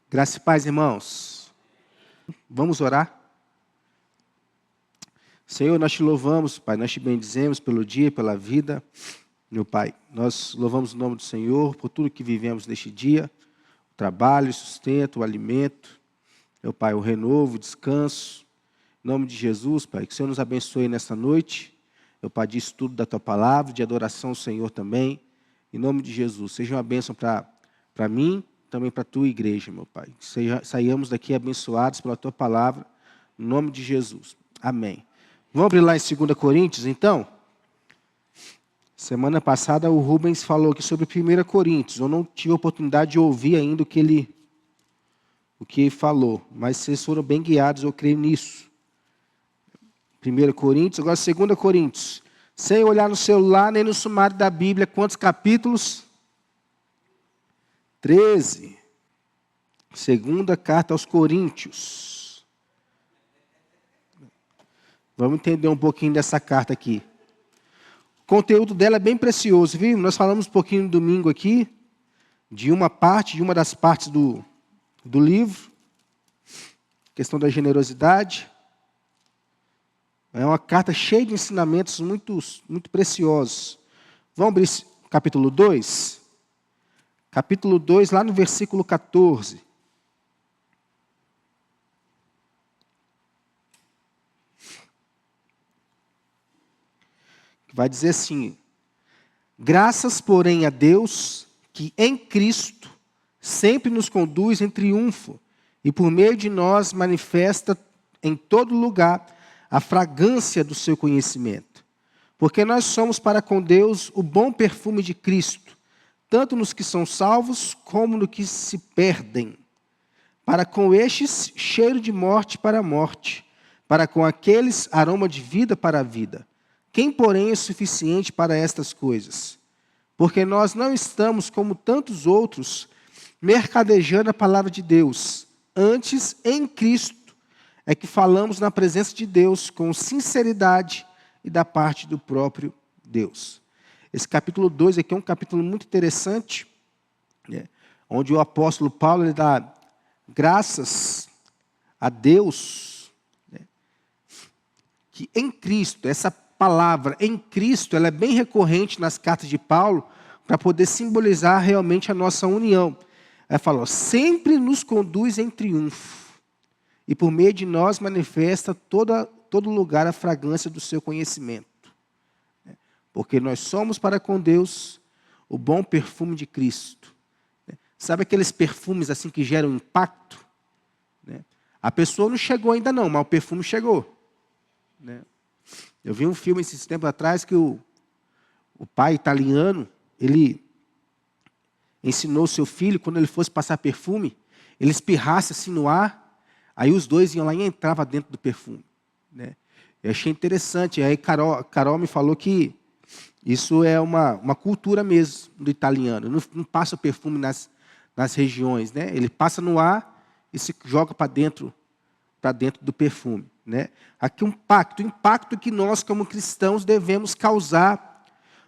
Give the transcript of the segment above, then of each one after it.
Graça e paz, irmãos. Vamos orar? Senhor, nós te louvamos, Pai, nós te bendizemos pelo dia, pela vida, meu Pai. Nós louvamos o nome do Senhor por tudo que vivemos neste dia, o trabalho, o sustento, o alimento, meu Pai, o renovo, o descanso. Em nome de Jesus, Pai, que o Senhor nos abençoe nesta noite, meu Pai, de estudo da Tua Palavra, de adoração ao Senhor também. Em nome de Jesus, seja uma bênção para mim, também para a Tua igreja, meu Pai. Saiamos daqui abençoados pela Tua Palavra, em nome de Jesus. Amém. Vamos abrir lá em 2 Coríntios, então? Semana passada o Rubens falou aqui sobre 1 Coríntios. Eu não tive a oportunidade de ouvir ainda o que ele falou, mas vocês foram bem guiados, eu creio nisso. 1 Coríntios, agora 2 Coríntios. Sem olhar no celular nem no sumário da Bíblia, quantos capítulos? 13. Segunda carta aos Coríntios. Vamos entender um pouquinho dessa carta aqui. O conteúdo dela é bem precioso, viu? Nós falamos um pouquinho no domingo aqui, de uma das partes do livro, questão da generosidade. É uma carta cheia de ensinamentos muito preciosos. Vamos abrir capítulo 2? Capítulo 2, lá no versículo 14. Vai dizer assim: graças, porém, a Deus, que em Cristo sempre nos conduz em triunfo, e por meio de nós manifesta em todo lugar a fragrância do seu conhecimento. Porque nós somos para com Deus o bom perfume de Cristo, tanto nos que são salvos, como nos que se perdem. Para com estes, cheiro de morte para a morte, para com aqueles, aroma de vida para a vida. Quem, porém, é suficiente para estas coisas? Porque nós não estamos, como tantos outros, mercadejando a palavra de Deus. Antes, em Cristo, é que falamos na presença de Deus com sinceridade e da parte do próprio Deus. Esse capítulo 2 aqui é um capítulo muito interessante, onde o apóstolo Paulo ele dá graças a Deus, que em Cristo, essa palavra em Cristo, ela é bem recorrente nas cartas de Paulo, para poder simbolizar realmente a nossa união. Ela fala, sempre nos conduz em triunfo, e por meio de nós manifesta todo lugar a fragrância do seu conhecimento. Porque nós somos para com Deus o bom perfume de Cristo. Sabe aqueles perfumes assim que geram impacto? A pessoa não chegou ainda não, mas o perfume chegou. Eu vi um filme esses tempos atrás que o pai italiano, ele ensinou seu filho, quando ele fosse passar perfume, ele espirrasse assim no ar, aí os dois iam lá e entravam dentro do perfume. Eu achei interessante. Aí Carol me falou que isso é uma cultura mesmo do italiano. Não passa perfume nas regiões, ele passa no ar e se joga para dentro do perfume. Aqui um impacto que nós como cristãos devemos causar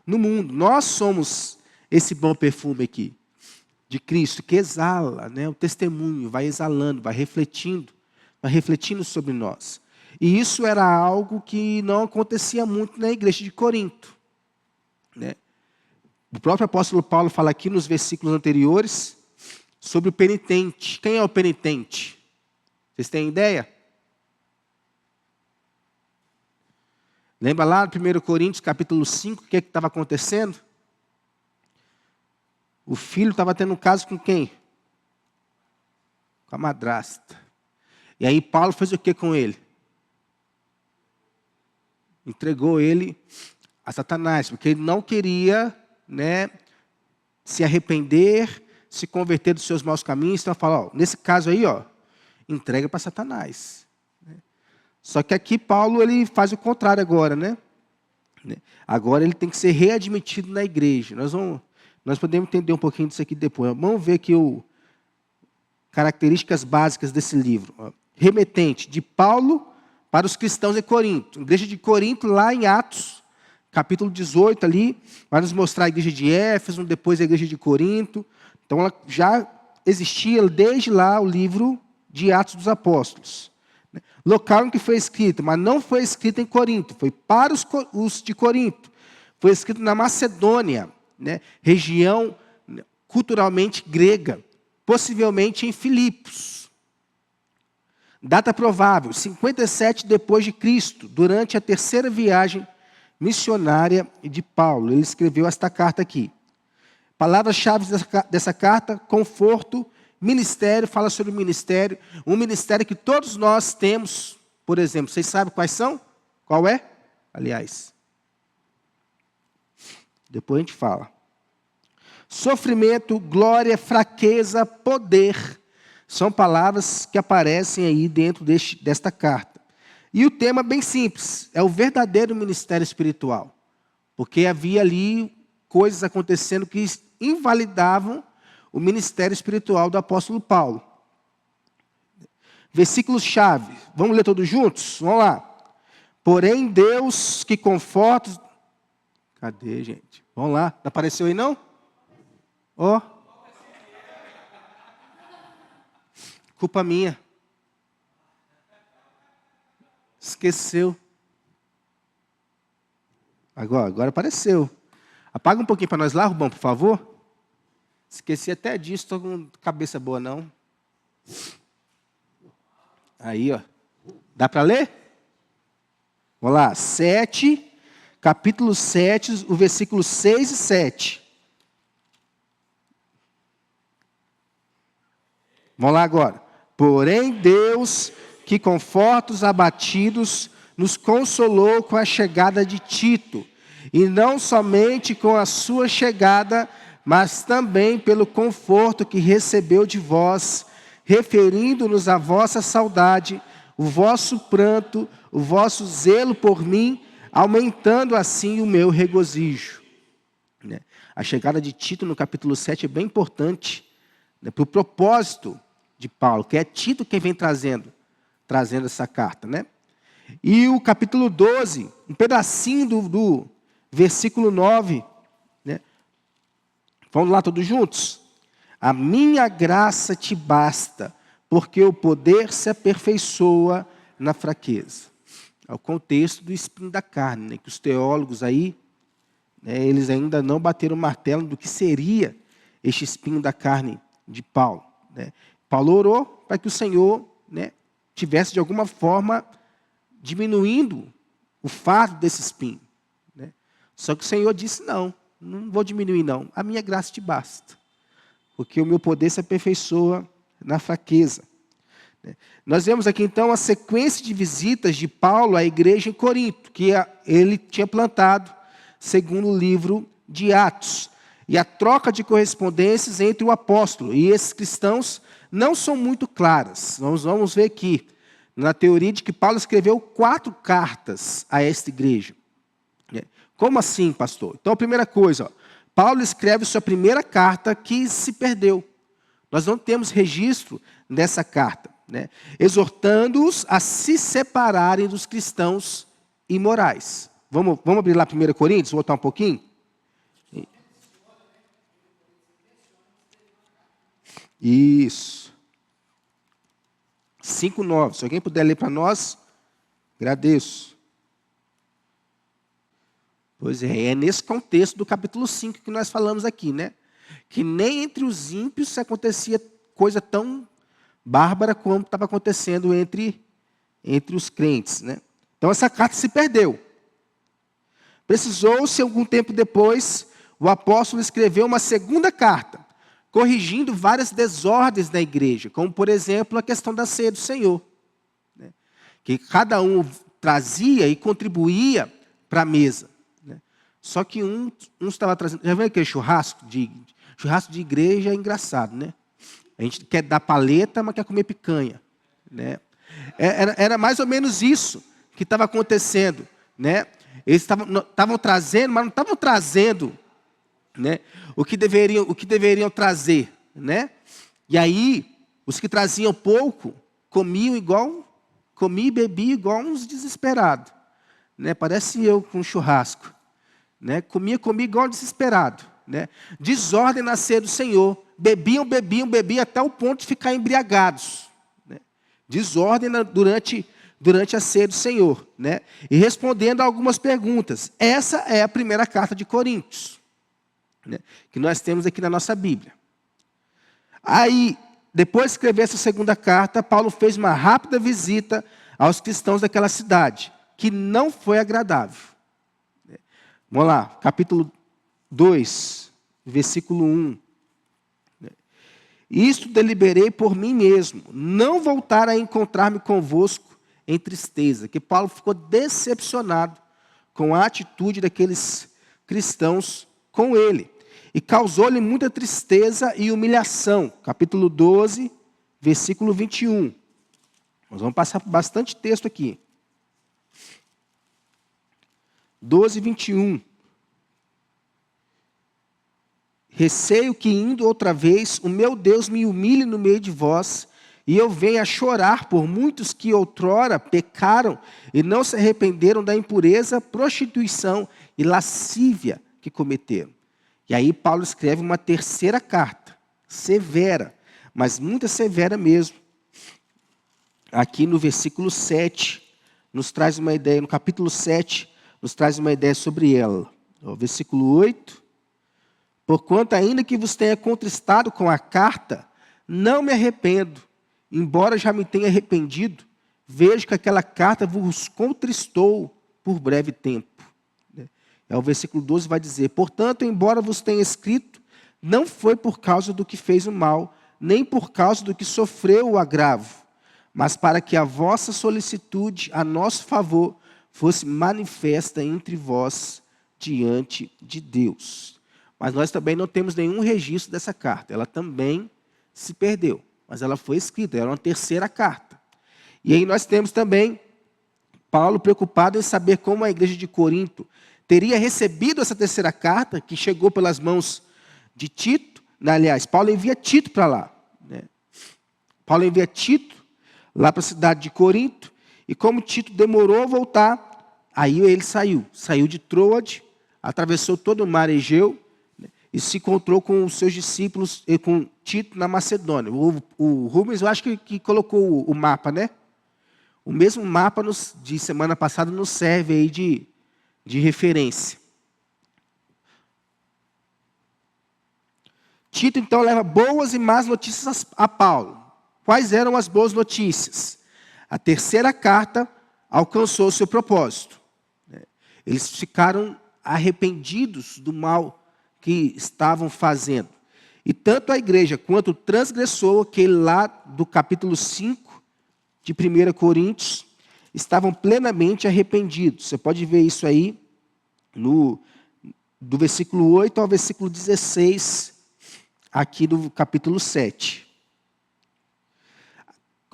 no mundo. Nós somos esse bom perfume aqui, de Cristo, que exala, o testemunho, vai exalando, vai refletindo sobre nós. E isso era algo que não acontecia muito na igreja de Corinto. O próprio apóstolo Paulo fala aqui nos versículos anteriores sobre o penitente. Quem é o penitente? Vocês têm ideia? Lembra lá no 1 Coríntios, capítulo 5, o que estava acontecendo? O filho estava tendo um caso com quem? Com a madrasta. E aí Paulo fez o que com ele? Entregou ele a Satanás, porque ele não queria se arrepender, se converter dos seus maus caminhos. Então fala, nesse caso aí, entrega para Satanás. Só que aqui Paulo ele faz o contrário agora, Agora ele tem que ser readmitido na igreja. Nós podemos entender um pouquinho disso aqui depois. Vamos ver aqui características básicas desse livro. Remetente de Paulo para os cristãos em Corinto. A igreja de Corinto, lá em Atos, capítulo 18 ali, vai nos mostrar a igreja de Éfeso, depois a igreja de Corinto. Então ela já existia desde lá o livro de Atos dos Apóstolos. Local em que foi escrito, mas não foi escrito em Corinto, foi para os de Corinto. Foi escrito na Macedônia, né, região culturalmente grega, possivelmente em Filipos. Data provável, 57 depois de Cristo, durante a terceira viagem missionária de Paulo. Ele escreveu esta carta aqui. Palavras-chave dessa carta: conforto, ministério, fala sobre o ministério. Um ministério que todos nós temos, por exemplo. Vocês sabem quais são? Qual é? Aliás, depois a gente fala. Sofrimento, glória, fraqueza, poder. São palavras que aparecem aí dentro desta carta. E o tema bem simples, é o verdadeiro ministério espiritual. Porque havia ali coisas acontecendo que invalidavam o ministério espiritual do apóstolo Paulo. Versículos-chave. Vamos ler todos juntos? Vamos lá. Porém, Deus que conforta... Cadê, gente? Vamos lá. Não apareceu aí, não? Ó. Culpa minha. Esqueceu. Agora apareceu. Apaga um pouquinho para nós lá, Rubão, por favor. Esqueci até disso, estou com cabeça boa, não. Aí, ó. Dá para ler? Vamos lá. Capítulo 7, o versículo 6 e 7. Vamos lá agora. Porém, Deus, que conforta os abatidos, nos consolou com a chegada de Tito, e não somente com a sua chegada, mas também pelo conforto que recebeu de vós, referindo-nos à vossa saudade, o vosso pranto, o vosso zelo por mim, aumentando assim o meu regozijo. A chegada de Tito no capítulo 7 é bem importante, para o propósito de Paulo, que é Tito quem vem trazendo essa carta, né? E o capítulo 12, um pedacinho do versículo 9, né? Vamos lá todos juntos? A minha graça te basta, porque o poder se aperfeiçoa na fraqueza. É o contexto do espinho da carne, né? Que os teólogos aí, né, eles ainda não bateram o martelo do que seria este espinho da carne de Paulo, né? Paulo orou para que o Senhor, né, tivesse de alguma forma diminuindo o fardo desse espinho, né? Só que o Senhor disse, não vou diminuir não, a minha graça te basta, porque o meu poder se aperfeiçoa na fraqueza. Nós vemos aqui então a sequência de visitas de Paulo à igreja em Corinto, que ele tinha plantado, segundo o livro de Atos, e a troca de correspondências entre o apóstolo e esses cristãos não são muito claras. Nós vamos ver aqui, na teoria de que Paulo escreveu 4 cartas a esta igreja. Como assim, pastor? Então, a primeira coisa, ó, Paulo escreve sua primeira carta que se perdeu. Nós não temos registro dessa carta, né? Exortando-os a se separarem dos cristãos imorais. Vamos abrir lá 1 Coríntios, voltar um pouquinho? Isso. 5:9. Se alguém puder ler para nós, agradeço. Pois é nesse contexto do capítulo 5 que nós falamos aqui, né? Que nem entre os ímpios se acontecia coisa tão bárbara como estava acontecendo entre os crentes, né? Então essa carta se perdeu. Precisou-se, algum tempo depois, o apóstolo escreveu uma segunda carta, corrigindo várias desordens da igreja, como, por exemplo, a questão da ceia do Senhor, né? Que cada um trazia e contribuía para a mesa, né? Só que um estava trazendo... Já viu aquele churrasco de igreja? É engraçado, né? A gente quer dar paleta, mas quer comer picanha, né? Era mais ou menos isso que estava acontecendo, né? Eles estavam trazendo, mas não estavam trazendo, né, o que deveriam trazer, né? E aí, os que traziam pouco, comia e bebia igual uns desesperados, né? Parece eu com churrasco, né? Comia igual desesperado, né? Desordem na ceia do Senhor. Bebiam até o ponto de ficar embriagados, né? Desordem durante a ceia do Senhor, né? E respondendo a algumas perguntas. Essa é a primeira carta de Coríntios, né? Que nós temos aqui na nossa Bíblia. Aí, depois de escrever essa segunda carta, Paulo fez uma rápida visita aos cristãos daquela cidade, que não foi agradável. Vamos lá, capítulo 2, versículo 1. Isto deliberei por mim mesmo, não voltar a encontrar-me convosco em tristeza. Que Paulo ficou decepcionado com a atitude daqueles cristãos com ele. E causou-lhe muita tristeza e humilhação. Capítulo 12, versículo 21. Nós vamos passar por bastante texto aqui. 12, 21. Receio que, indo outra vez, o meu Deus me humilhe no meio de vós, e eu venha a chorar por muitos que outrora pecaram e não se arrependeram da impureza, prostituição e lascívia que cometeram. E aí Paulo escreve uma terceira carta, severa, mas muito severa mesmo. Aqui no versículo 7, nos traz uma ideia, no capítulo 7, nos traz uma ideia sobre ela. O versículo 8. Porquanto, ainda que vos tenha contristado com a carta, não me arrependo. Embora já me tenha arrependido, vejo que aquela carta vos contristou por breve tempo. O versículo 12 vai dizer: portanto, embora vos tenha escrito, não foi por causa do que fez o mal, nem por causa do que sofreu o agravo, mas para que a vossa solicitude a nosso favor fosse manifesta entre vós diante de Deus. Mas nós também não temos nenhum registro dessa carta. Ela também se perdeu. Mas ela foi escrita, era uma terceira carta. E aí nós temos também Paulo preocupado em saber como a igreja de Corinto teria recebido essa terceira carta, que chegou pelas mãos de Tito. Aliás, Paulo envia Tito para lá, né? Paulo envia Tito lá para a cidade de Corinto. E como Tito demorou a voltar, aí ele saiu de Troade, atravessou todo o mar Egeu, e se encontrou com os seus discípulos, e com Tito na Macedônia. O Rubens, eu acho que colocou o mapa, né? O mesmo mapa de semana passada nos serve aí de referência. Tito, então, leva boas e más notícias a Paulo. Quais eram as boas notícias? A terceira carta alcançou o seu propósito. Eles ficaram arrependidos do mal que estavam fazendo. E tanto a igreja quanto o transgressor, aquele lá do capítulo 5 de 1 Coríntios, estavam plenamente arrependidos. Você pode ver isso aí do versículo 8 ao versículo 16, aqui do capítulo 7.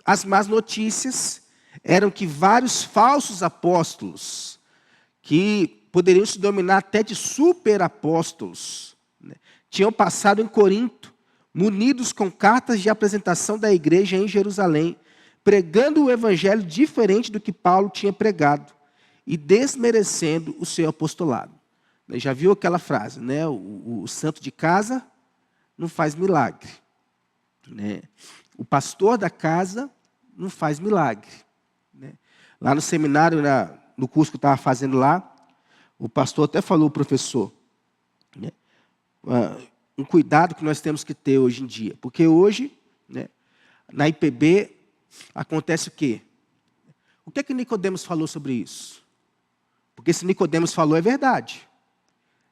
As más notícias eram que vários falsos apóstolos, que poderiam se denominar até de superapóstolos, né, tinham passado em Corinto, munidos com cartas de apresentação da igreja em Jerusalém, pregando o evangelho diferente do que Paulo tinha pregado e desmerecendo o seu apostolado. Já viu aquela frase, né? O santo de casa não faz milagre, né? O pastor da casa não faz milagre, né? Lá no seminário, no curso que eu estava fazendo lá, o pastor até falou, o professor, né, um cuidado que nós temos que ter hoje em dia. Porque hoje, né, na IPB, acontece o quê? O que é que Nicodemos falou sobre isso? Porque se Nicodemos falou, é verdade.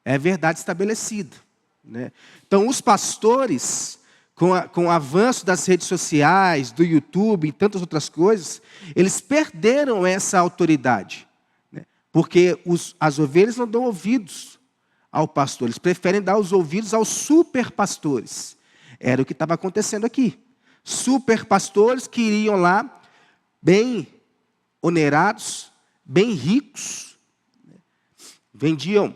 É verdade estabelecida, né? Então, os pastores, com o avanço das redes sociais, do YouTube e tantas outras coisas, eles perderam essa autoridade. Porque as ovelhas não dão ouvidos ao pastor. Eles preferem dar os ouvidos aos superpastores. Era o que estava acontecendo aqui. Superpastores que iriam lá, bem onerados, bem ricos. Vendiam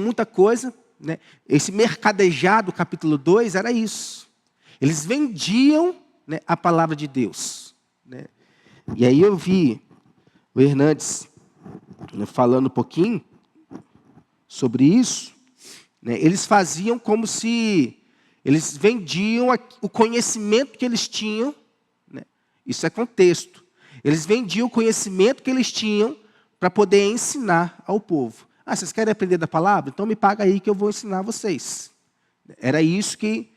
muita coisa, né? Esse mercadejado, capítulo 2, era isso. Eles vendiam, né, a palavra de Deus, né? E aí eu vi o Hernandes falando um pouquinho sobre isso, né? Eles faziam como se eles vendiam o conhecimento que eles tinham, né? Isso é contexto. Eles vendiam o conhecimento que eles tinham para poder ensinar ao povo. Ah, vocês querem aprender da palavra? Então me paga aí que eu vou ensinar vocês. Era isso que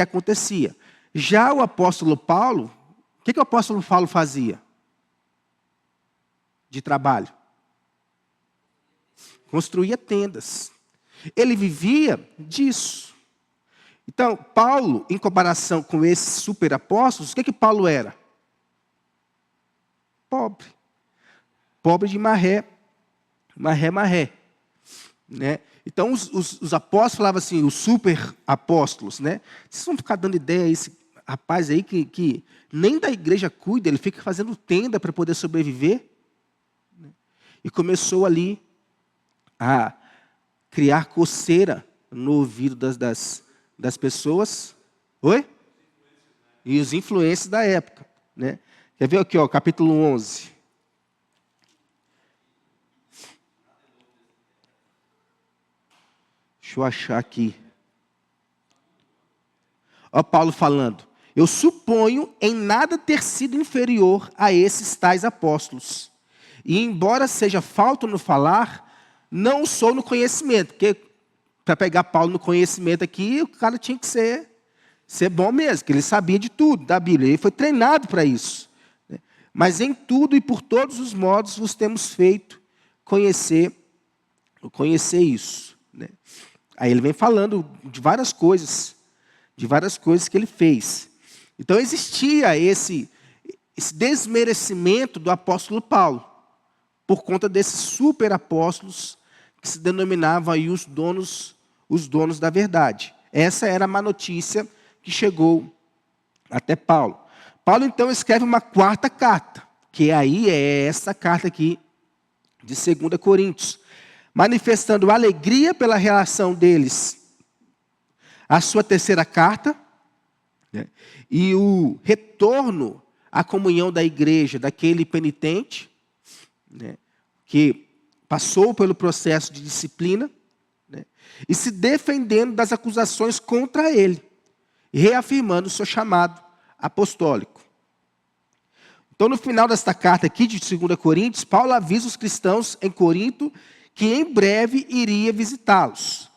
acontecia. Já o apóstolo Paulo, o que o apóstolo Paulo fazia de trabalho? Construía tendas. Ele vivia disso. Então, Paulo, em comparação com esses superapóstolos, o que Paulo era? Pobre. Pobre de maré. Maré. Né? Então, os apóstolos falavam assim, os super apóstolos, né? Vocês vão ficar dando ideia a esse rapaz aí que nem da igreja cuida, ele fica fazendo tenda para poder sobreviver. E começou ali a criar coceira no ouvido das pessoas. Oi? E os influencers da época. Né? Quer ver aqui, ó, capítulo 11. Deixa eu achar aqui. Ó Paulo falando. Eu suponho em nada ter sido inferior a esses tais apóstolos. E embora seja falto no falar, não sou no conhecimento. Porque para pegar Paulo no conhecimento aqui, o cara tinha que ser bom mesmo, que ele sabia de tudo da Bíblia. Ele foi treinado para isso. Mas em tudo e por todos os modos vos temos feito conhecer isso. Né? Aí ele vem falando de várias coisas que ele fez. Então existia esse desmerecimento do apóstolo Paulo, por conta desses super apóstolos que se denominavam aí os donos da verdade. Essa era a má notícia que chegou até Paulo. Paulo então escreve uma quarta carta, que aí é essa carta aqui de 2 Coríntios, manifestando alegria pela relação deles à sua terceira carta, né, e o retorno à comunhão da igreja daquele penitente, né, que passou pelo processo de disciplina, né, e se defendendo das acusações contra ele, reafirmando o seu chamado apostólico. Então, no final desta carta aqui de 2 Coríntios, Paulo avisa os cristãos em Corinto que em breve iria visitá-los.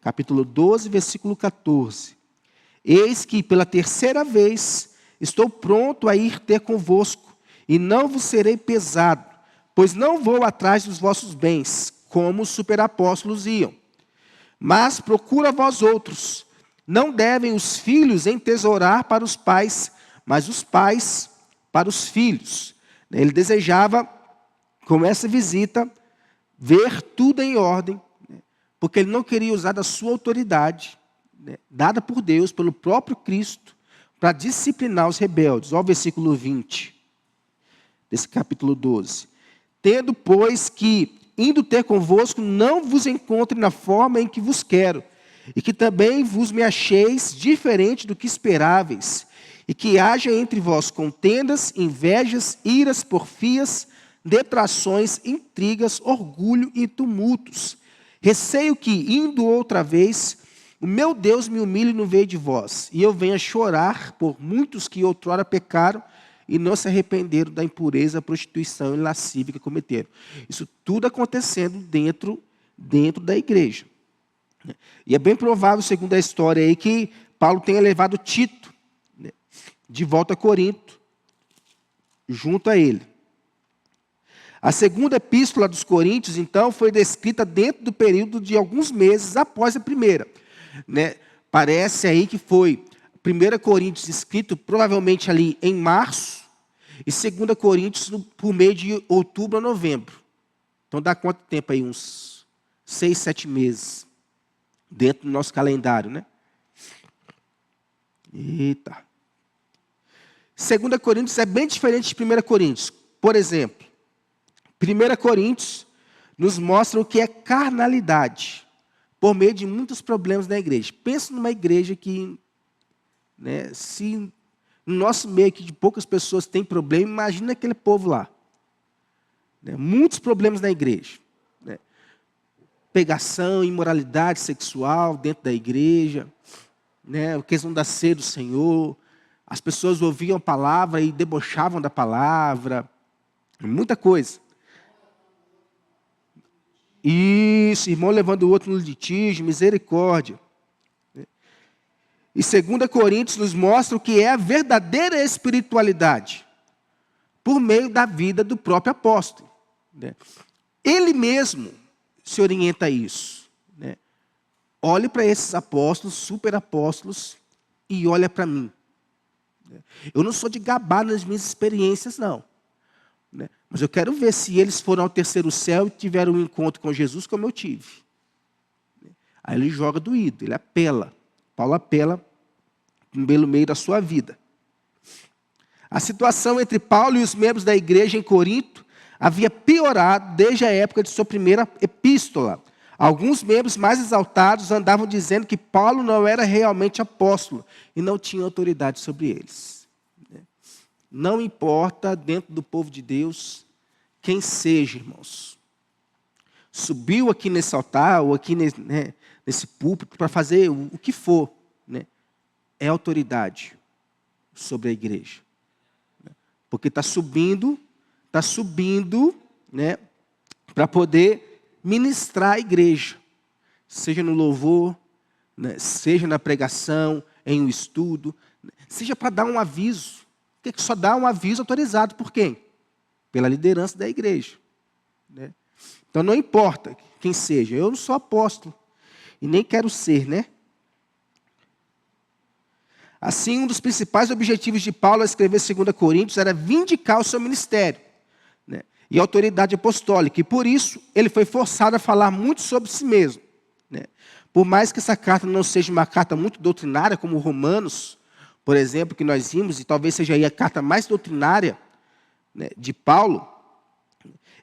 Capítulo 12, versículo 14. Eis que pela terceira vez estou pronto a ir ter convosco, e não vos serei pesado, pois não vou atrás dos vossos bens, como os superapóstolos iam. Mas procura vós outros. Não devem os filhos entesourar para os pais, mas os pais para os filhos. Ele desejava, com essa visita, ver tudo em ordem, porque ele não queria usar da sua autoridade, dada por Deus, pelo próprio Cristo, para disciplinar os rebeldes. Olha o versículo 20, desse capítulo 12. Tendo, pois, que, indo ter convosco, não vos encontre na forma em que vos quero, e que também vos me acheis diferente do que esperáveis, e que haja entre vós contendas, invejas, iras, porfias, detrações, intrigas, orgulho e tumultos. Receio que, indo outra vez, o meu Deus me humilhe no meio de vós, e eu venha chorar por muitos que outrora pecaram e não se arrependeram da impureza, prostituição e lascívia que cometeram. Isso tudo acontecendo dentro da igreja. E é bem provável, segundo a história aí, que Paulo tenha levado Tito de volta a Corinto, junto a ele. A segunda epístola dos Coríntios, então, foi descrita dentro do período de alguns meses após a primeira. Parece aí que foi 1 Coríntios escrito provavelmente ali em março, e 2 Coríntios por meio de outubro a novembro. Então dá quanto tempo aí? Uns 6, 7 meses. Dentro do nosso calendário, né? Eita. 2 Coríntios é bem diferente de 1 Coríntios. Por exemplo, 1 Coríntios nos mostra o que é carnalidade, por meio de muitos problemas na igreja. Pensa numa igreja que, se no nosso meio aqui de poucas pessoas tem problema, imagina aquele povo lá. Muitos problemas na igreja. pegação, imoralidade sexual dentro da igreja, né? A questão da ceia do Senhor. As pessoas ouviam a palavra e debochavam da palavra. Muita coisa. Isso, irmão levando o outro no litígio, misericórdia. E 2 Coríntios nos mostra o que é a verdadeira espiritualidade, por meio da vida do próprio apóstolo. Ele mesmo se orienta a isso. Olhe para esses apóstolos, super apóstolos, e olha para mim. Eu não sou de gabar nas minhas experiências, não. Mas eu quero ver se eles foram ao terceiro céu e tiveram um encontro com Jesus como eu tive. Aí ele joga doído, ele apela. Paulo apela pelo meio da sua vida. A situação entre Paulo e os membros da igreja em Corinto havia piorado desde a época de sua primeira epístola. Alguns membros mais exaltados andavam dizendo que Paulo não era realmente apóstolo e não tinha autoridade sobre eles. Não importa dentro do povo de Deus quem seja, irmãos. Subiu aqui nesse altar ou aqui nesse púlpito para fazer o que for, é autoridade sobre a igreja. Porque está subindo, para poder ministrar a igreja. Seja no louvor, seja na pregação, em um estudo, seja para dar um aviso. Porque só dá um aviso autorizado por quem? Pela liderança da igreja. Então não importa quem seja, eu não sou apóstolo. E nem quero ser, Assim, um dos principais objetivos de Paulo ao escrever 2 Coríntios era vindicar o seu ministério e a autoridade apostólica. E por isso, ele foi forçado a falar muito sobre si mesmo. Por mais que essa carta não seja uma carta muito doutrinária, como Romanos, por exemplo, que nós vimos, e talvez seja aí a carta mais doutrinária de Paulo,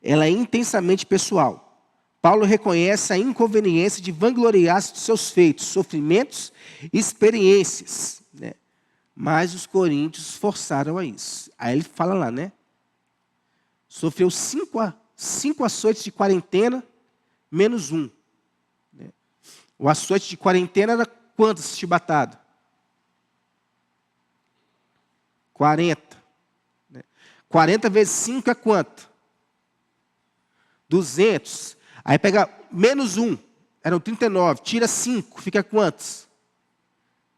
ela é intensamente pessoal. Paulo reconhece a inconveniência de vangloriar-se dos seus feitos, sofrimentos e experiências. Mas os coríntios forçaram a isso. Aí ele fala lá, Sofreu 5 açoites de quarentena, menos 1. O açoite de quarentena era quantas chibatadas? 40. 40 vezes 5 é quanto? 200. Aí pega menos 1, eram 39. Tira 5, fica quantos?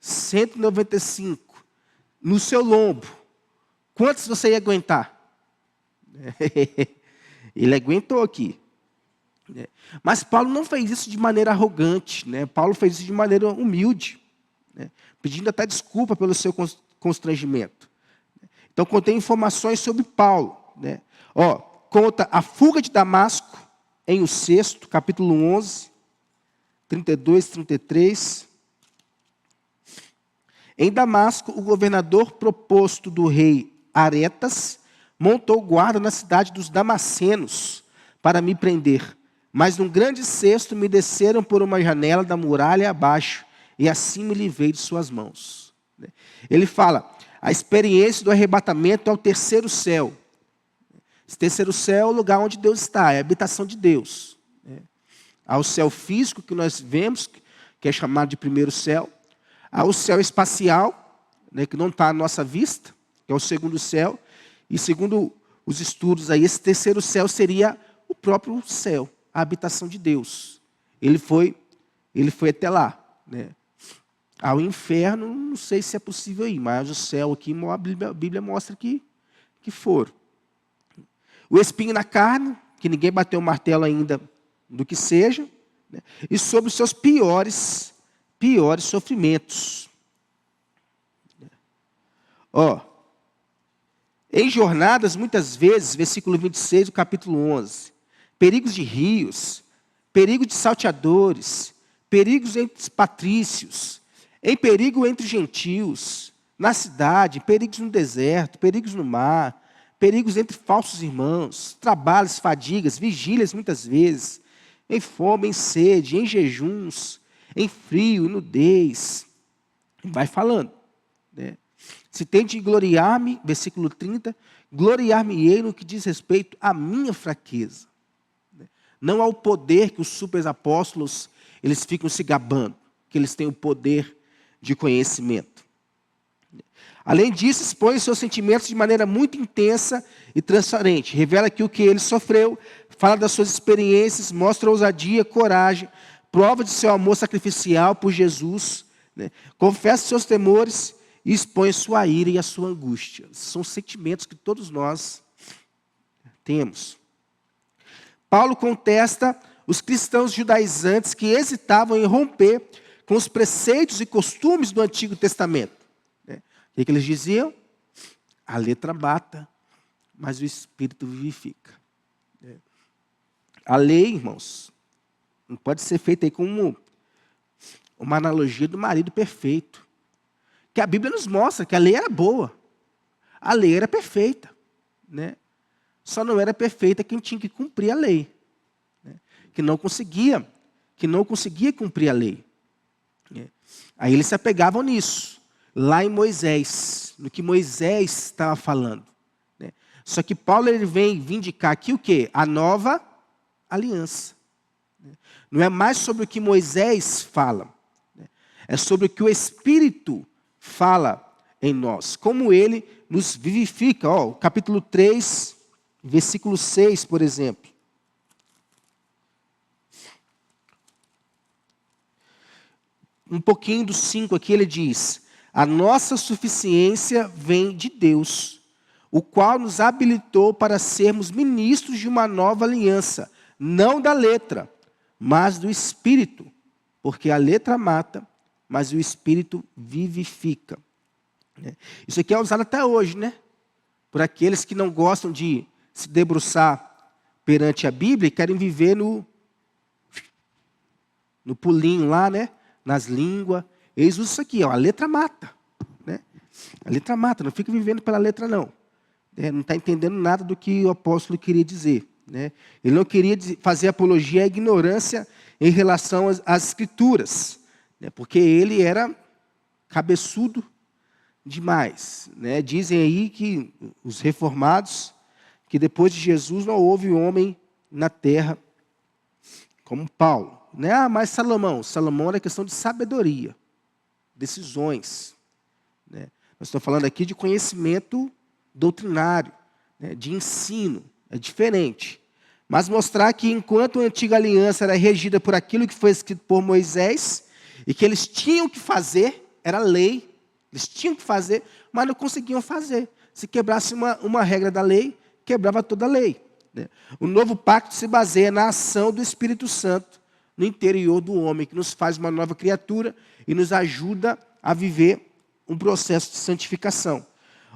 195. No seu lombo. Quantos você ia aguentar? Ele aguentou aqui. Mas Paulo não fez isso de maneira arrogante. Paulo fez isso de maneira humilde. Pedindo até desculpa pelo seu constrangimento. Então, contém informações sobre Paulo. Conta a fuga de Damasco, em o 6º, capítulo 11, 32, 33. Em Damasco, o governador proposto do rei Aretas montou guarda na cidade dos Damascenos para me prender. Mas num grande cesto me desceram por uma janela da muralha abaixo, e assim me livrei de suas mãos. Ele fala, a experiência do arrebatamento ao terceiro céu. Esse terceiro céu é o lugar onde Deus está, é a habitação de Deus. Há o céu físico que nós vemos, que é chamado de primeiro céu. Há o céu espacial, que não está à nossa vista, que é o segundo céu. E segundo os estudos aí, esse terceiro céu seria o próprio céu, a habitação de Deus. Ele foi até lá. Ao inferno, não sei se é possível ir, mas o céu aqui, a Bíblia mostra que foram. O espinho na carne, que ninguém bateu o martelo ainda do que seja, e sobre os seus piores sofrimentos. Em jornadas, muitas vezes, versículo 26 do capítulo 11, perigos de rios, perigo de salteadores, perigos entre os patrícios, em perigo entre gentios, na cidade, perigos no deserto, perigos no mar, perigos entre falsos irmãos, trabalhos, fadigas, vigílias muitas vezes, em fome, em sede, em jejuns, em frio, em nudez. Vai falando. Se tem de gloriar-me, versículo 30, gloriar-me-ei no que diz respeito à minha fraqueza. Não ao poder que os superapóstolos, eles ficam se gabando, que eles têm o poder de conhecimento. Além disso, expõe seus sentimentos de maneira muito intensa e transparente. Revela aqui o que ele sofreu, fala das suas experiências, mostra ousadia, coragem, prova de seu amor sacrificial por Jesus, né? Confessa seus temores e expõe sua ira e a sua angústia. São sentimentos que todos nós temos. Paulo contesta os cristãos judaizantes que hesitavam em romper com os preceitos e costumes do Antigo Testamento. O que eles diziam? A letra mata, mas o Espírito vivifica. A lei, irmãos, não pode ser feita aí como uma analogia do marido perfeito. Que a Bíblia nos mostra que a lei era boa. A lei era perfeita, né? Só não era perfeita quem tinha que cumprir a lei, né? Que não conseguia cumprir a lei. Aí eles se apegavam nisso, lá em Moisés, no que Moisés estava falando, né? Só que Paulo ele vem vindicar aqui o quê? A nova aliança. Não é mais sobre o que Moisés fala, né? É sobre o que o Espírito fala em nós, como ele nos vivifica. Capítulo 3, versículo 6, por exemplo. Um pouquinho do 5 aqui, ele diz: a nossa suficiência vem de Deus, o qual nos habilitou para sermos ministros de uma nova aliança, não da letra, mas do Espírito, porque a letra mata, mas o Espírito vivifica. Isso aqui é usado até hoje, né? Por aqueles que não gostam de se debruçar perante a Bíblia e querem viver no pulinho lá, né? Nas línguas. Eles usam isso aqui, a letra mata, né? A letra mata, não fica vivendo pela letra, não. Não está entendendo nada do que o apóstolo queria dizer, né? Ele não queria fazer apologia à ignorância em relação às Escrituras, né? Porque ele era cabeçudo demais, né? Dizem aí que os reformados, que depois de Jesus não houve homem na terra como Paulo, né? Mas Salomão era questão de sabedoria, decisões, né? Nós estamos falando aqui de conhecimento doutrinário, né? De ensino, é diferente. Mas mostrar que enquanto a antiga aliança era regida por aquilo que foi escrito por Moisés, e que eles tinham que fazer, era lei, eles tinham que fazer, mas não conseguiam fazer. Se quebrasse uma regra da lei, quebrava toda a lei, né? O novo pacto se baseia na ação do Espírito Santo no interior do homem, que nos faz uma nova criatura e nos ajuda a viver um processo de santificação.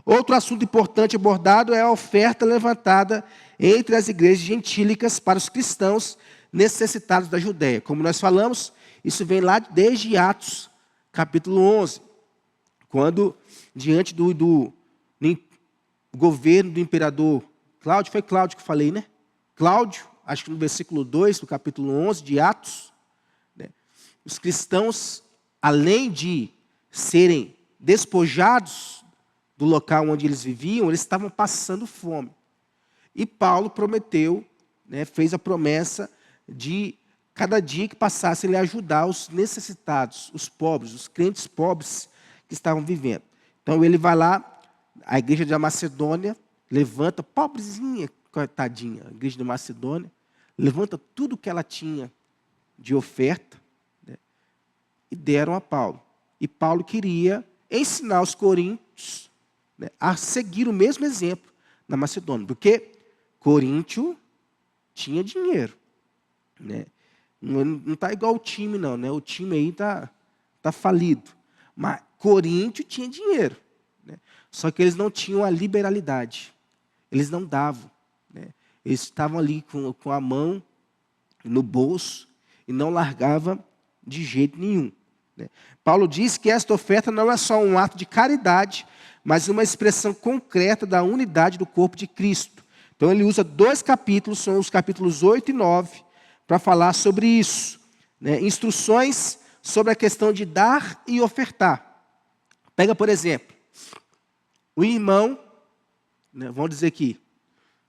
Outro assunto importante abordado é a oferta levantada entre as igrejas gentílicas para os cristãos necessitados da Judéia. Como nós falamos, isso vem lá desde Atos, capítulo 11, quando, diante do governo do imperador Cláudio, foi Cláudio que eu falei, né? Cláudio, acho que no versículo 2 do capítulo 11 de Atos, né? Os cristãos, além de serem despojados do local onde eles viviam, eles estavam passando fome. E Paulo prometeu, né, fez a promessa de cada dia que passasse ele ajudar os necessitados, os pobres, os crentes pobres que estavam vivendo. Então ele vai lá, a igreja da Macedônia levanta, pobrezinha, coitadinha, a igreja da Macedônia, levanta tudo que ela tinha de oferta, né, e deram a Paulo. E Paulo queria ensinar os coríntios, né, a seguir o mesmo exemplo na Macedônia, porque Coríntio tinha dinheiro, né? Não está igual o time, não, né? O time aí está falido. Mas Coríntio tinha dinheiro, né? Só que eles não tinham a liberalidade. Eles não davam, né? Eles estavam ali com a mão no bolso e não largavam de jeito nenhum, né? Paulo diz que esta oferta não é só um ato de caridade, mas uma expressão concreta da unidade do corpo de Cristo. Então ele usa 2 capítulos, são os capítulos 8 e 9, para falar sobre isso, né? Instruções sobre a questão de dar e ofertar. Pega, por exemplo, o irmão, né, vamos dizer aqui,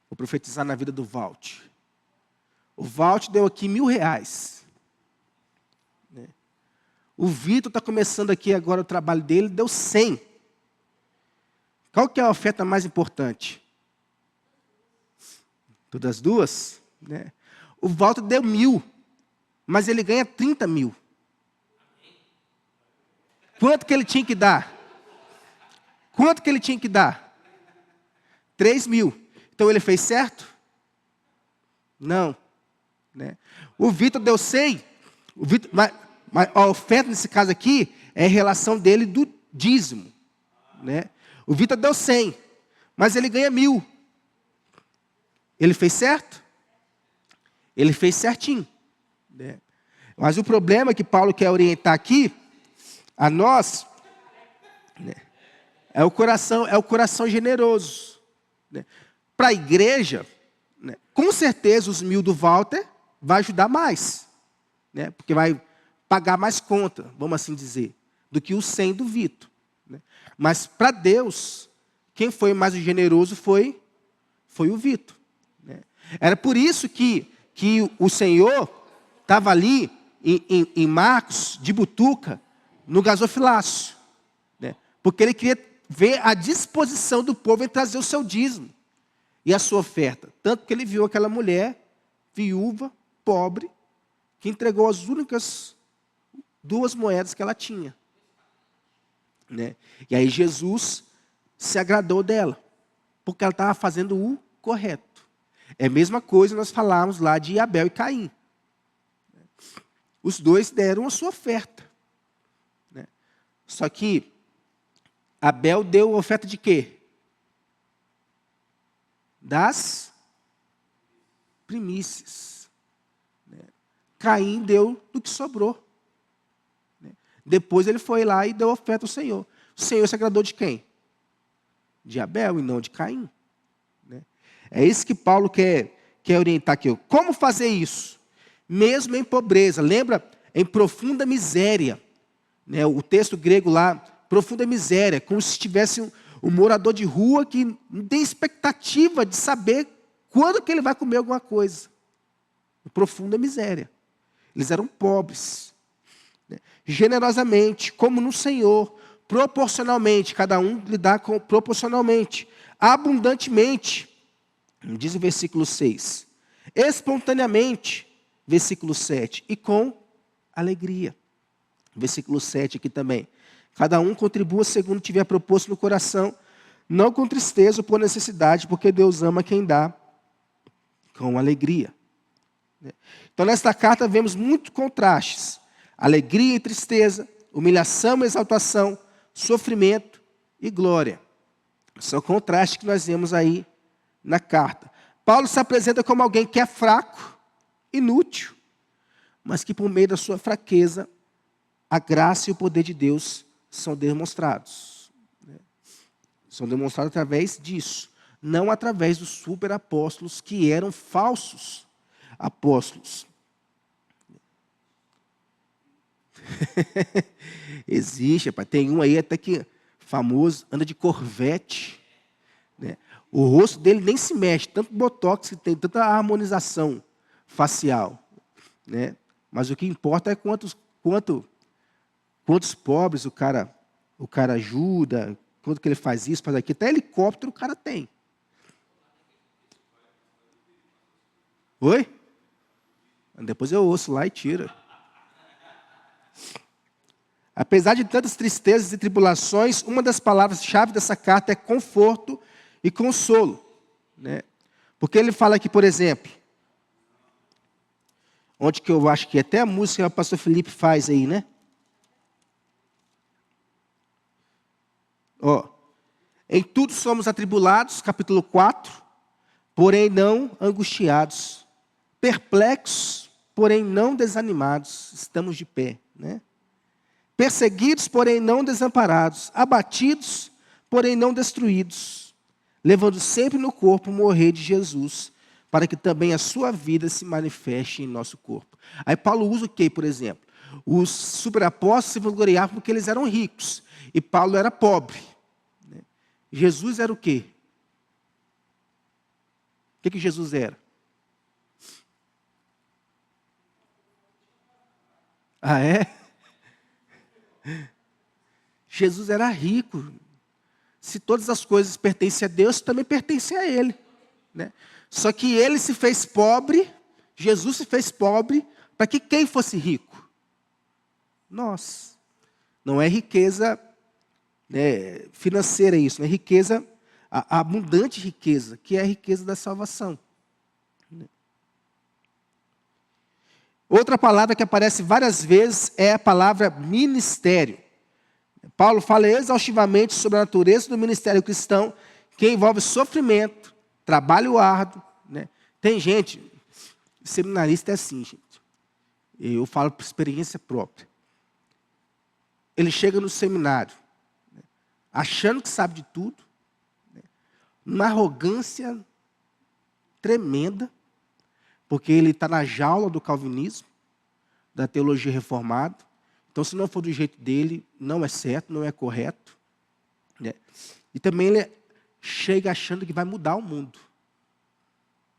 vou profetizar na vida do Valt. O Walt deu aqui R$1.000. O Vitor está começando aqui agora o trabalho dele, deu 100. Qual que é a oferta mais importante? Todas as duas? Né? O Walter deu 1.000, mas ele ganha 30.000. Quanto que ele tinha que dar? Quanto que ele tinha que dar? 3.000. Então ele fez certo? Não. Né? O Vitor deu 100. Mas a oferta nesse caso aqui é a relação dele do dízimo. Né? O Vitor deu 100, mas ele ganha 1.000. Ele fez certo? Ele fez certinho. Né? Mas o problema que Paulo quer orientar aqui a nós, né, é o coração generoso. Né? Para a igreja, né, com certeza os 1.000 do Walter vai ajudar mais, né, porque vai pagar mais conta, vamos assim dizer, do que os 100 do Vitor. Né? Mas para Deus, quem foi mais generoso foi o Vitor. Né? Era por isso que o Senhor estava ali em Marcos, de butuca, no gasofilácio. Né? Porque ele queria ver a disposição do povo em trazer o seu dízimo e a sua oferta. Tanto que ele viu aquela mulher, viúva, pobre, que entregou as únicas 2 moedas que ela tinha. Né? E aí Jesus se agradou dela, porque ela estava fazendo o correto. É a mesma coisa nós falarmos lá de Abel e Caim. Os dois deram a sua oferta. Né? Só que Abel deu oferta de quê? Das primícias. Né? Caim deu do que sobrou. Né? Depois ele foi lá e deu oferta ao Senhor. O Senhor se agradou de quem? De Abel e não de Caim. Né? É isso que Paulo quer orientar aqui. Como fazer isso? Mesmo em pobreza. Lembra? Em profunda miséria. Né? O texto grego lá, profunda miséria, como se estivesse um morador de rua que não tem expectativa de saber quando que ele vai comer alguma coisa. Profunda miséria. Eles eram pobres. Né? Generosamente, como no Senhor, proporcionalmente, cada um lidar proporcionalmente, abundantemente, diz o versículo 6, espontaneamente, versículo 7, e com alegria. Versículo 7 aqui também. Cada um contribua segundo tiver proposto no coração, não com tristeza ou por necessidade, porque Deus ama quem dá com alegria. Então, nesta carta, vemos muitos contrastes. Alegria e tristeza, humilhação e exaltação, sofrimento e glória. São contrastes que nós vemos aí na carta. Paulo se apresenta como alguém que é fraco, inútil, mas que por meio da sua fraqueza, a graça e o poder de Deus são demonstrados. São demonstrados através disso, não através dos superapóstolos que eram falsos apóstolos. Existe, rapaz, tem um aí até que famoso, anda de Corvette. Né? O rosto dele nem se mexe, tanto botox que tem, tanta harmonização facial. Né? Mas o que importa é quantos pobres o cara ajuda, quanto que ele faz isso, faz aquilo. Até helicóptero o cara tem. Oi? Depois eu ouço lá e tiro. Apesar de tantas tristezas e tribulações, uma das palavras-chave dessa carta é conforto e consolo. Né? Porque ele fala aqui, por exemplo, onde que eu acho que até a música o pastor Felipe faz aí, né? Em tudo somos atribulados, capítulo 4, porém não angustiados, perplexos, porém não desanimados, estamos de pé, né? Perseguidos, porém não desamparados, abatidos, porém não destruídos, levando sempre no corpo o morrer de Jesus, para que também a sua vida se manifeste em nosso corpo. Aí Paulo usa o quê, por exemplo? Os superapóstolos se vangloriavam porque eles eram ricos, e Paulo era pobre. Jesus era o quê? O que Jesus era? Ah, é? Jesus era rico. Se todas as coisas pertencem a Deus, também pertencem a Ele, né? Só que Ele se fez pobre, Jesus se fez pobre, para que quem fosse rico? Nós. Não é riqueza, né, financeira isso, é riqueza, a abundante riqueza, que é a riqueza da salvação. Outra palavra que aparece várias vezes é a palavra ministério. Paulo fala exaustivamente sobre a natureza do ministério cristão, que envolve sofrimento, trabalho árduo, né? Tem gente, seminarista é assim, gente. Eu falo por experiência própria. Ele chega no seminário, né, achando que sabe de tudo, né, uma arrogância tremenda, porque ele está na jaula do calvinismo, da teologia reformada. Então, se não for do jeito dele, não é certo, não é correto, né? E também ele chega achando que vai mudar o mundo,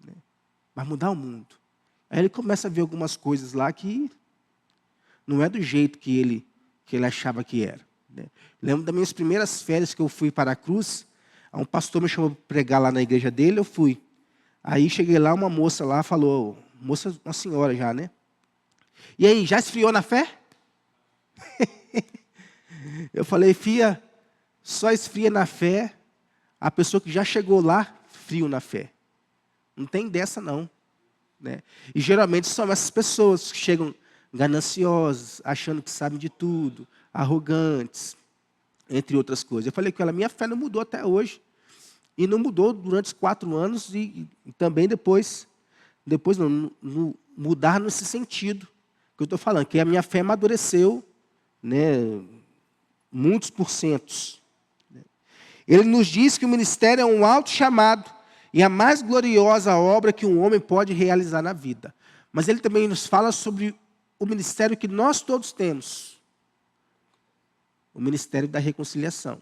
né? Vai mudar o mundo. Aí ele começa a ver algumas coisas lá que não é do jeito que ele achava que era, né? Lembro das minhas primeiras férias que eu fui para a Cruz, um pastor me chamou para pregar lá na igreja dele, eu fui. Aí cheguei lá, uma moça lá falou, moça, uma senhora já, né? E aí, já esfriou na fé? Eu falei, filha, só esfria na fé a pessoa que já chegou lá frio na fé. Não tem dessa não, né? E geralmente são essas pessoas que chegam gananciosas, achando que sabem de tudo, arrogantes, entre outras coisas. Eu falei com ela, minha fé não mudou até hoje. E não mudou durante os 4 anos e também depois não mudar nesse sentido que eu estou falando, que a minha fé amadureceu, né, muitos porcentos. Ele nos diz que o ministério é um alto chamado e a mais gloriosa obra que um homem pode realizar na vida. Mas ele também nos fala sobre o ministério que nós todos temos, o ministério da reconciliação.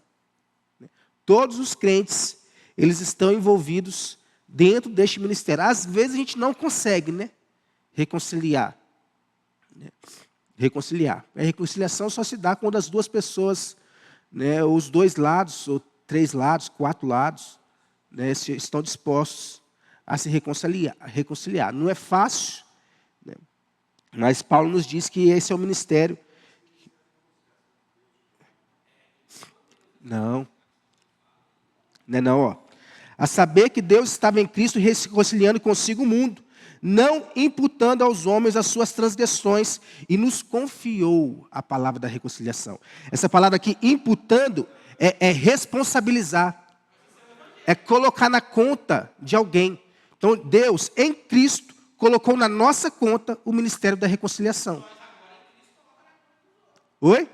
Todos os crentes, eles estão envolvidos dentro deste ministério. Às vezes a gente não consegue, né, reconciliar. Reconciliar. A reconciliação só se dá quando as duas pessoas, né, os 2 lados, ou 3 lados, 4 lados, né, estão dispostos a se reconciliar. Não é fácil, né, mas Paulo nos diz que esse é o ministério. Não é não, ó. A saber que Deus estava em Cristo reconciliando consigo o mundo, não imputando aos homens as suas transgressões, e nos confiou a palavra da reconciliação. Essa palavra aqui, imputando, é responsabilizar, é colocar na conta de alguém. Então, Deus, em Cristo, colocou na nossa conta o ministério da reconciliação. Oi?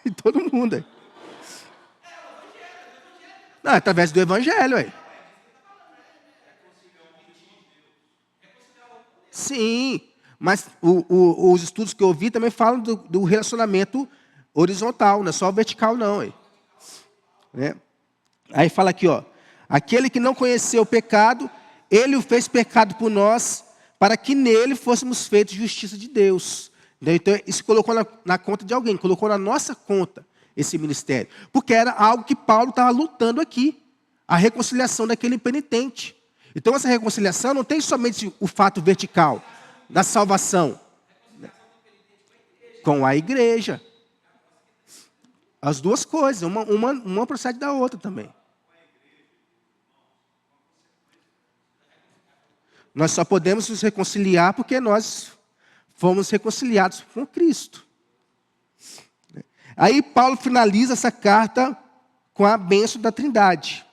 E todo mundo aí. Não, através do Evangelho, aí. Sim, mas os estudos que eu vi também falam do relacionamento horizontal, não é só vertical não. Aí, né? Aí fala aqui, ó, aquele que não conheceu o pecado, ele o fez pecado por nós, para que nele fôssemos feitos justiça de Deus. Então, isso colocou na conta de alguém, colocou na nossa conta esse ministério. Porque era algo que Paulo estava lutando aqui, a reconciliação daquele impenitente. Então, essa reconciliação não tem somente o fato vertical da salvação, né, com a igreja. As duas coisas, uma procede da outra também. Nós só podemos nos reconciliar porque nós fomos reconciliados com Cristo. Aí Paulo finaliza essa carta com a bênção da Trindade.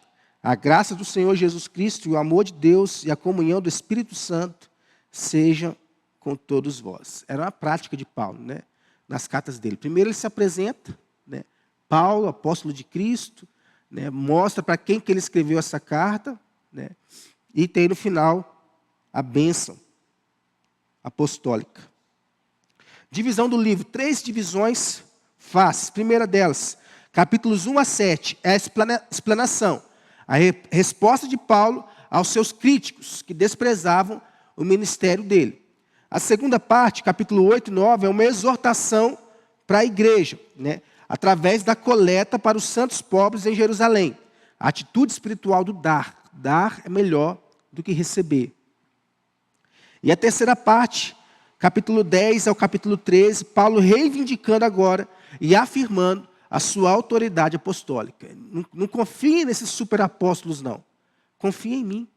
A graça do Senhor Jesus Cristo, e o amor de Deus e a comunhão do Espírito Santo sejam com todos vós. Era uma prática de Paulo, né, nas cartas dele. Primeiro ele se apresenta, né, Paulo, apóstolo de Cristo, né, mostra para quem que ele escreveu essa carta, né, e tem no final a bênção apostólica. Divisão do livro, 3 divisões fáceis. Primeira delas, capítulos 1 a 7, é a explanação. A resposta de Paulo aos seus críticos, que desprezavam o ministério dele. A segunda parte, capítulo 8 e 9, é uma exortação para a igreja, né? Através da coleta para os santos pobres em Jerusalém. A atitude espiritual do dar. Dar é melhor do que receber. E a terceira parte, capítulo 10 ao capítulo 13, Paulo reivindicando agora e afirmando a sua autoridade apostólica. Não confie nesses superapóstolos, não. Confie em mim.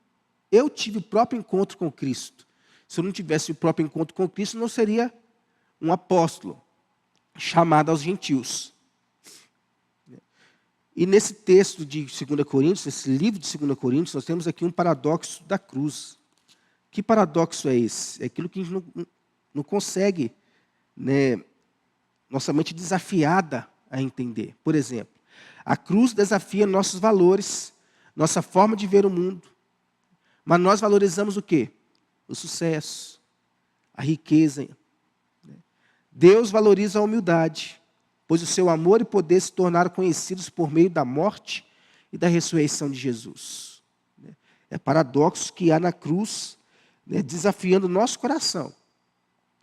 Eu tive o próprio encontro com Cristo. Se eu não tivesse o próprio encontro com Cristo, não seria um apóstolo chamado aos gentios. E nesse texto de 2 Coríntios, nesse livro de 2 Coríntios, nós temos aqui um paradoxo da cruz. Que paradoxo é esse? É aquilo que a gente não consegue, né, nossa mente desafiada a entender. Por exemplo, a cruz desafia nossos valores, nossa forma de ver o mundo. Mas nós valorizamos o quê? O sucesso, a riqueza. Deus valoriza a humildade, pois o seu amor e poder se tornaram conhecidos por meio da morte e da ressurreição de Jesus. É paradoxo que há na cruz, né, desafiando o nosso coração.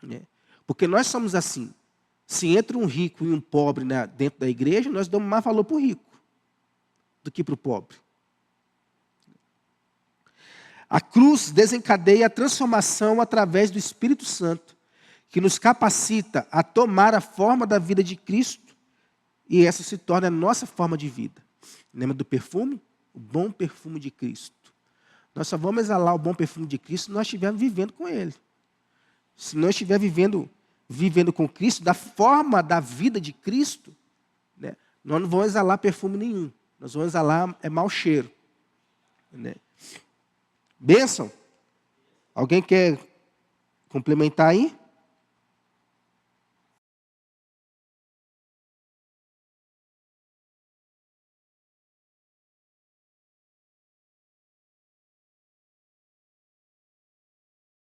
Né? Porque nós somos assim. Se entra um rico e um pobre dentro da igreja, nós damos mais valor para o rico do que para o pobre. A cruz desencadeia a transformação através do Espírito Santo, que nos capacita a tomar a forma da vida de Cristo, e essa se torna a nossa forma de vida. Lembra do perfume? O bom perfume de Cristo. Nós só vamos exalar o bom perfume de Cristo se nós estivermos vivendo com Ele. Se não estiver vivendo com Cristo, da forma da vida de Cristo, né, nós não vamos exalar perfume nenhum. Nós vamos exalar mau cheiro. Né? Bênção? Alguém quer complementar aí?